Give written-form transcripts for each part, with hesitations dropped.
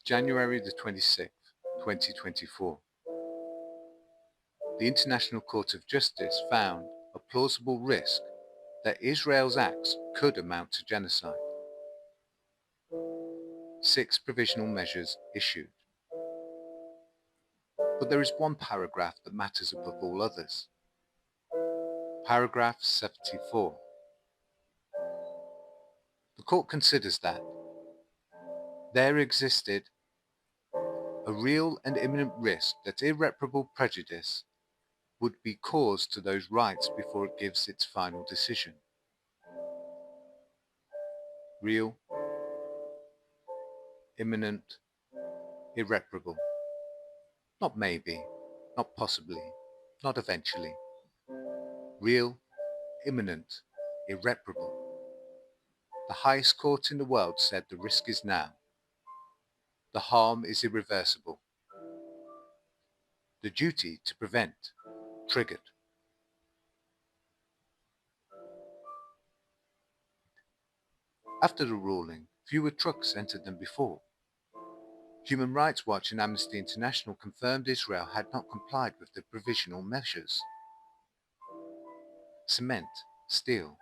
January the 26th, 2024. The International Court of Justice found a plausible risk that Israel's acts could amount to genocide. 6 provisional measures issued. But there is one paragraph that matters above all others. Paragraph 74. The court considers that there existed a real and imminent risk that irreparable prejudice would be caused to those rights before it gives its final decision. Real, imminent, irreparable. Not maybe, not possibly, not eventually. Real, imminent, irreparable. The highest court in the world said the risk is now. The harm is irreversible. The duty to prevent triggered. After the ruling, fewer trucks entered than before. Human Rights Watch and Amnesty International confirmed Israel had not complied with the provisional measures. Cement, steel,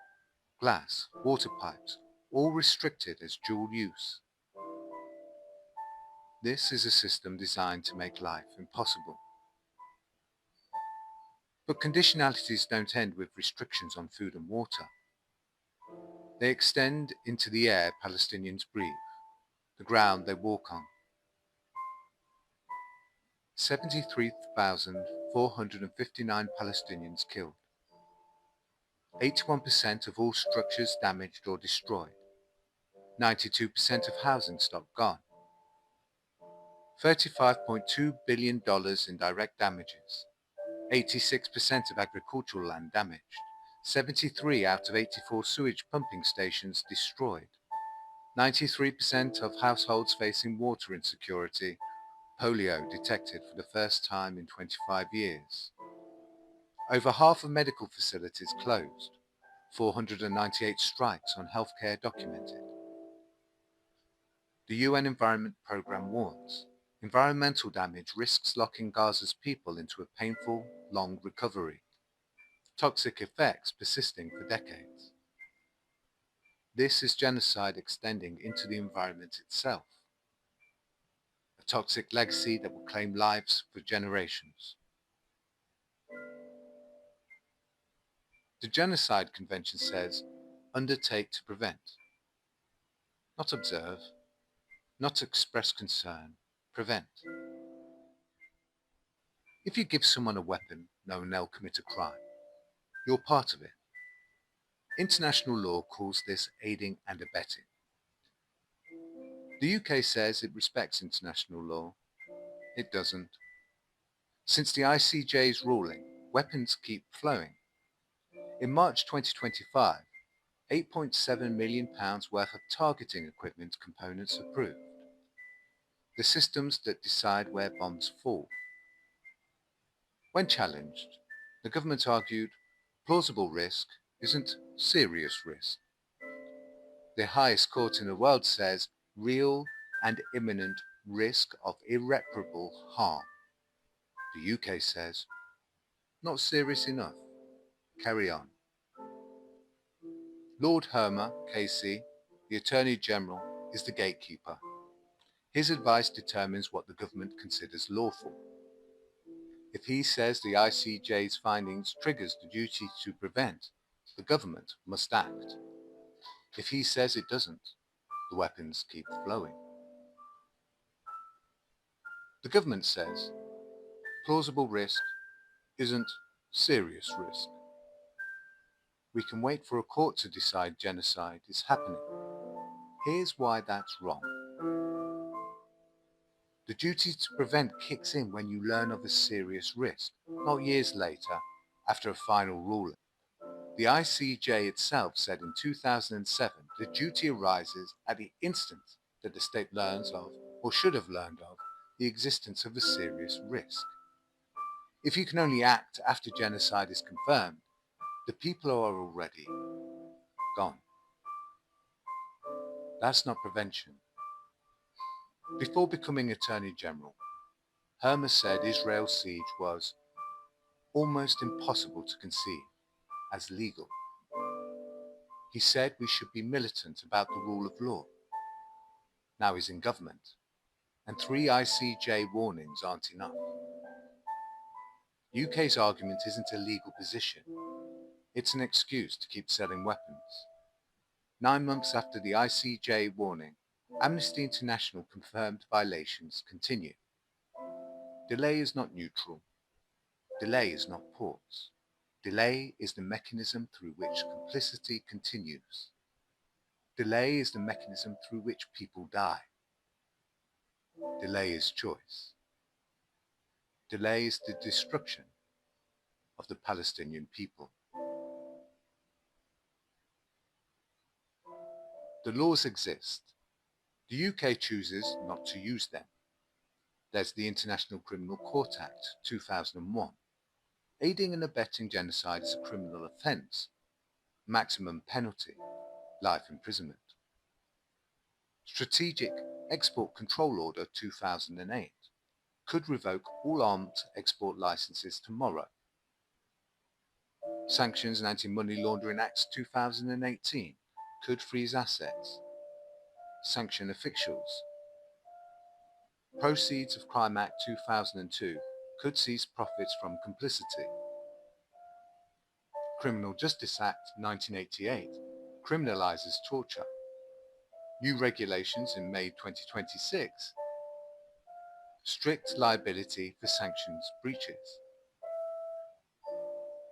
glass, water pipes, all restricted as dual use. This is a system designed to make life impossible. But conditionalities don't end with restrictions on food and water. They extend into the air Palestinians breathe, the ground they walk on. 73,459 Palestinians killed. 81% of all structures damaged or destroyed. 92% of housing stock gone. $35.2 billion in direct damages. 86% of agricultural land damaged. 73 out of 84 sewage pumping stations destroyed. 93% of households facing water insecurity. Polio detected for the first time in 25 years. Over half of medical facilities closed. 498 strikes on healthcare documented. The UN Environment Programme warns, environmental damage risks locking Gaza's people into a painful, long recovery. Toxic effects persisting for decades. This is genocide extending into the environment itself. A toxic legacy that will claim lives for generations. The Genocide Convention says, undertake to prevent. Not observe, not express concern, prevent. If you give someone a weapon knowing they'll commit a crime, you're part of it. International law calls this aiding and abetting. The UK says it respects international law. It doesn't. Since the ICJ's ruling, weapons keep flowing. In March 2025, £8.7 million worth of targeting equipment components approved. The systems that decide where bombs fall. When challenged, the government argued plausible risk isn't serious risk. The highest court in the world says real and imminent risk of irreparable harm. The UK says not serious enough. Carry on. Lord Hermer, KC, the Attorney General, is the gatekeeper. His advice determines what the government considers lawful. If he says the ICJ's findings triggers the duty to prevent, the government must act. If he says it doesn't, the weapons keep flowing. The government says plausible risk isn't serious risk. We can wait for a court to decide genocide is happening. Here's why that's wrong. The duty to prevent kicks in when you learn of a serious risk, not years later, after a final ruling. The ICJ itself said in 2007 the duty arises at the instant that the state learns of, or should have learned of, the existence of a serious risk. If you can only act after genocide is confirmed, the people are already gone. That's not prevention. Before becoming Attorney General, Hermer said Israel's siege was almost impossible to conceive as legal. He said we should be militant about the rule of law. Now he's in government, and 3 ICJ warnings aren't enough. The UK's argument isn't a legal position. It's an excuse to keep selling weapons. 9 months after the ICJ warning, Amnesty International confirmed violations continue. Delay is not neutral. Delay is not pause. Delay is the mechanism through which complicity continues. Delay is the mechanism through which people die. Delay is choice. Delay is the destruction of the Palestinian people. The laws exist. The UK chooses not to use them. There's the International Criminal Court Act 2001. Aiding and abetting genocide is a criminal offence. Maximum penalty, life imprisonment. Strategic Export Control Order 2008 could revoke all arms export licenses tomorrow. Sanctions and Anti-Money Laundering Acts 2018 could freeze assets, sanction officials. Proceeds of Crime Act 2002 could seize profits from complicity. Criminal Justice Act 1988 criminalises torture. New regulations in May 2026. Strict liability for sanctions breaches.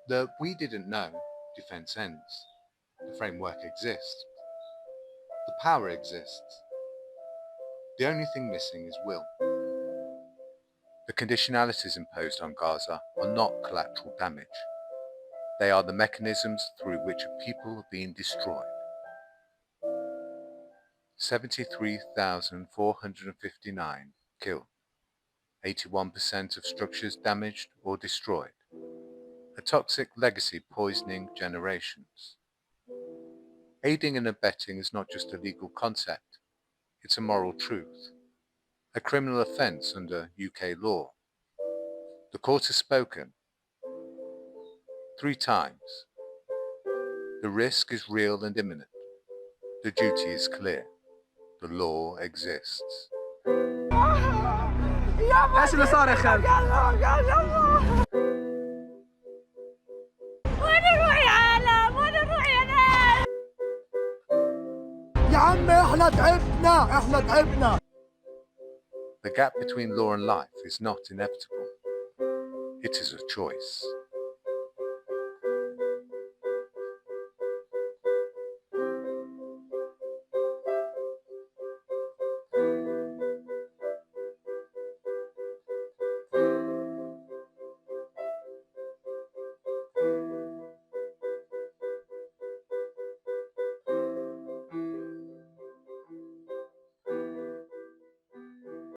The "we didn't know" defence ends. The framework exists. The power exists. The only thing missing is will. The conditionalities imposed on Gaza are not collateral damage. They are the mechanisms through which a people are being destroyed. 73,459 killed. 81% of structures damaged or destroyed. A toxic legacy poisoning generations. Aiding and abetting is not just a legal concept, it's a moral truth. A criminal offence under UK law. The court has spoken 3 times. The risk is real and imminent. The duty is clear. The law exists. ايش اللي صار يا خالد؟ وين نروح يا عالم؟ وين نروح يا ناس؟ يا عمي احنا تعبنا. The gap between law and life is not inevitable. It is a choice.